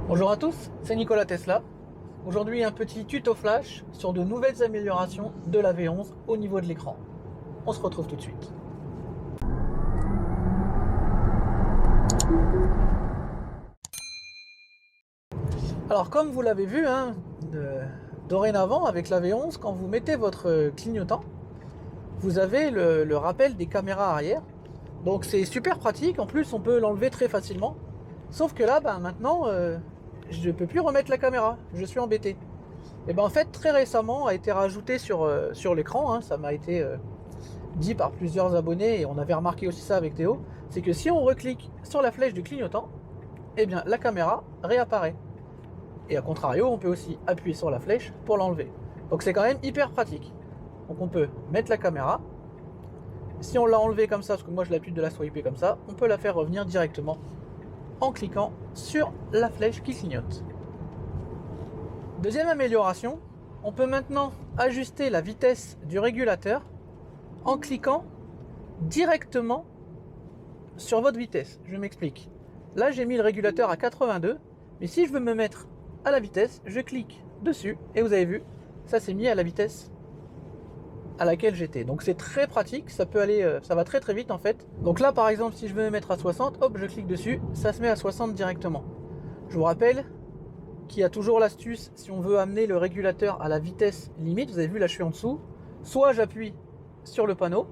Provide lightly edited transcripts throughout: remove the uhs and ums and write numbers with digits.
Bonjour à tous, c'est Nikola Tesla. Aujourd'hui un petit tuto flash sur de nouvelles améliorations de la V11 au niveau de l'écran. On se retrouve tout de suite. Alors comme vous l'avez vu, dorénavant avec la V11, quand vous mettez votre clignotant, vous avez le rappel des caméras arrière. Donc c'est super pratique, en plus on peut l'enlever très facilement. Sauf que là, maintenant, je ne peux plus remettre la caméra, je suis embêté. Et en fait, très récemment a été rajouté sur l'écran, ça m'a été dit par plusieurs abonnés, et on avait remarqué aussi ça avec Théo, c'est que si on reclique sur la flèche du clignotant, la caméra réapparaît. Et à contrario, on peut aussi appuyer sur la flèche pour l'enlever. Donc c'est quand même hyper pratique. Donc on peut mettre la caméra. Si on l'a enlevé comme ça, parce que moi je l'ai l'habitude de la swiper comme ça, on peut la faire revenir directement en cliquant sur la flèche qui clignote. Deuxième amélioration, on peut maintenant ajuster la vitesse du régulateur en cliquant directement sur votre vitesse. Je m'explique. Là, j'ai mis le régulateur à 82, mais si je veux me mettre à la vitesse, je clique dessus et vous avez vu, ça s'est mis à la vitesse à laquelle j'étais. Donc c'est très pratique, ça peut aller, ça va très très vite en fait. Donc là, par exemple, si je veux me mettre à 60, hop, je clique dessus, ça se met à 60 directement. Je vous rappelle qu'il y a toujours l'astuce, si on veut amener le régulateur à la vitesse limite, vous avez vu là je suis en dessous, soit j'appuie sur le panneau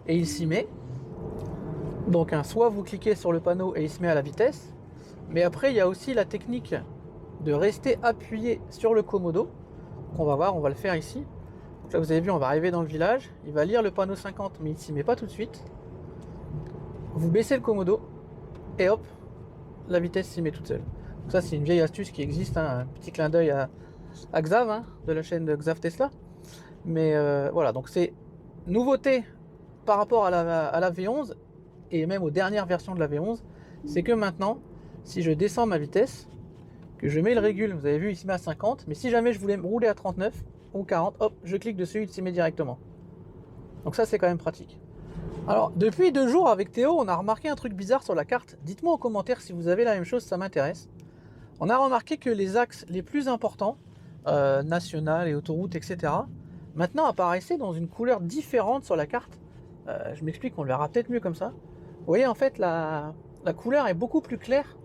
et il s'y met. Donc soit vous cliquez sur le panneau et il se met à la vitesse, mais après il y a aussi la technique de rester appuyé sur le commodo, qu'on va voir, on va le faire ici. Donc là vous avez vu, on va arriver dans le village, il va lire le panneau 50 mais il s'y met pas tout de suite. Vous baissez le commodo et hop, la vitesse s'y met toute seule. Donc ça c'est une vieille astuce qui existe, un petit clin d'œil à Xav, de la chaîne de Xav Tesla. Mais voilà, donc c'est nouveauté par rapport à la V11 et même aux dernières versions de la V11, c'est que maintenant, si je descends ma vitesse, que je mets le régule, vous avez vu, il se met à 50, mais si jamais je voulais me rouler à 39 ou 40, hop, je clique dessus, il s'y met directement. Donc ça, c'est quand même pratique. Alors, depuis 2 jours avec Théo, on a remarqué un truc bizarre sur la carte. Dites-moi en commentaire si vous avez la même chose, ça m'intéresse. On a remarqué que les axes les plus importants, national et autoroute, etc., maintenant apparaissaient dans une couleur différente sur la carte. Je m'explique, on le verra peut-être mieux comme ça. Vous voyez, en fait, la couleur est beaucoup plus claire.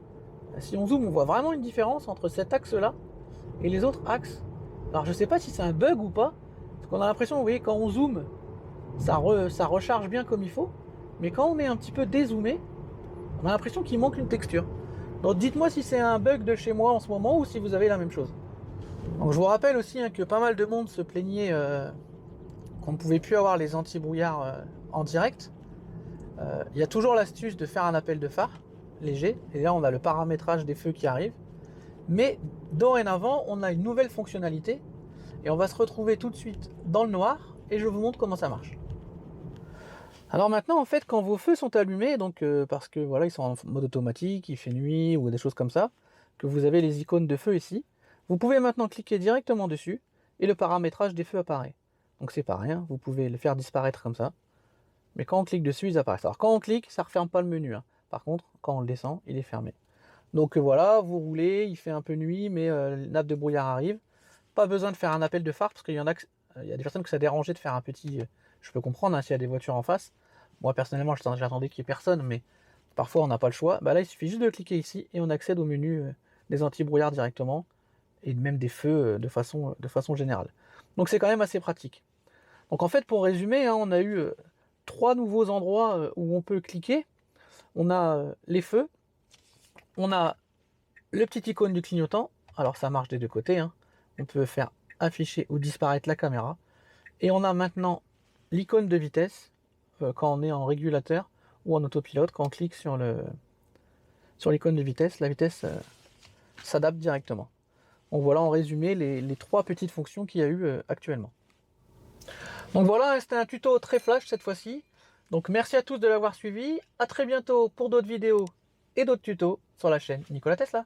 Si on zoome, on voit vraiment une différence entre cet axe-là et les autres axes. Alors, je ne sais pas si c'est un bug ou pas, parce qu'on a l'impression, vous voyez, quand on zoome, ça recharge bien comme il faut, mais quand on est un petit peu dézoomé, on a l'impression qu'il manque une texture. Donc dites-moi si c'est un bug de chez moi en ce moment ou si vous avez la même chose. Donc je vous rappelle aussi que pas mal de monde se plaignait qu'on ne pouvait plus avoir les anti-brouillards en direct. Il y a toujours l'astuce de faire un appel de phare léger, et là on a le paramétrage des feux qui arrive. Mais dorénavant, on a une nouvelle fonctionnalité, et on va se retrouver tout de suite dans le noir, et je vous montre comment ça marche. Alors maintenant, en fait, quand vos feux sont allumés, donc parce que voilà, ils sont en mode automatique, il fait nuit ou des choses comme ça, que vous avez les icônes de feu ici, vous pouvez maintenant cliquer directement dessus et le paramétrage des feux apparaît. Donc c'est pas rien, vous pouvez le faire disparaître comme ça, mais quand on clique dessus, ils apparaissent. Alors quand on clique, ça referme pas le menu. Par contre, quand on le descend, il est fermé. Donc voilà, vous roulez, il fait un peu nuit, mais la nappe de brouillard arrive. Pas besoin de faire un appel de phare parce qu'il y en a, il y a des personnes que ça dérangeait de faire un petit. Je peux comprendre s'il y a des voitures en face. Moi personnellement, j'attendais qu'il n'y ait personne, mais parfois on n'a pas le choix. Là, il suffit juste de cliquer ici et on accède au menu des anti-brouillards directement et même des feux de façon générale. Donc c'est quand même assez pratique. Donc en fait, pour résumer, on a eu 3 nouveaux endroits où on peut cliquer. On a les feux, on a le petit icône du clignotant. Alors ça marche des deux côtés. On peut faire afficher ou disparaître la caméra. Et on a maintenant l'icône de vitesse quand on est en régulateur ou en autopilote. Quand on clique sur l'icône de vitesse, la vitesse s'adapte directement. Donc voilà en résumé les 3 petites fonctions qu'il y a eu actuellement. Donc voilà, c'était un tuto très flash cette fois-ci. Donc merci à tous de l'avoir suivi. À très bientôt pour d'autres vidéos et d'autres tutos sur la chaîne Nikola Tesla.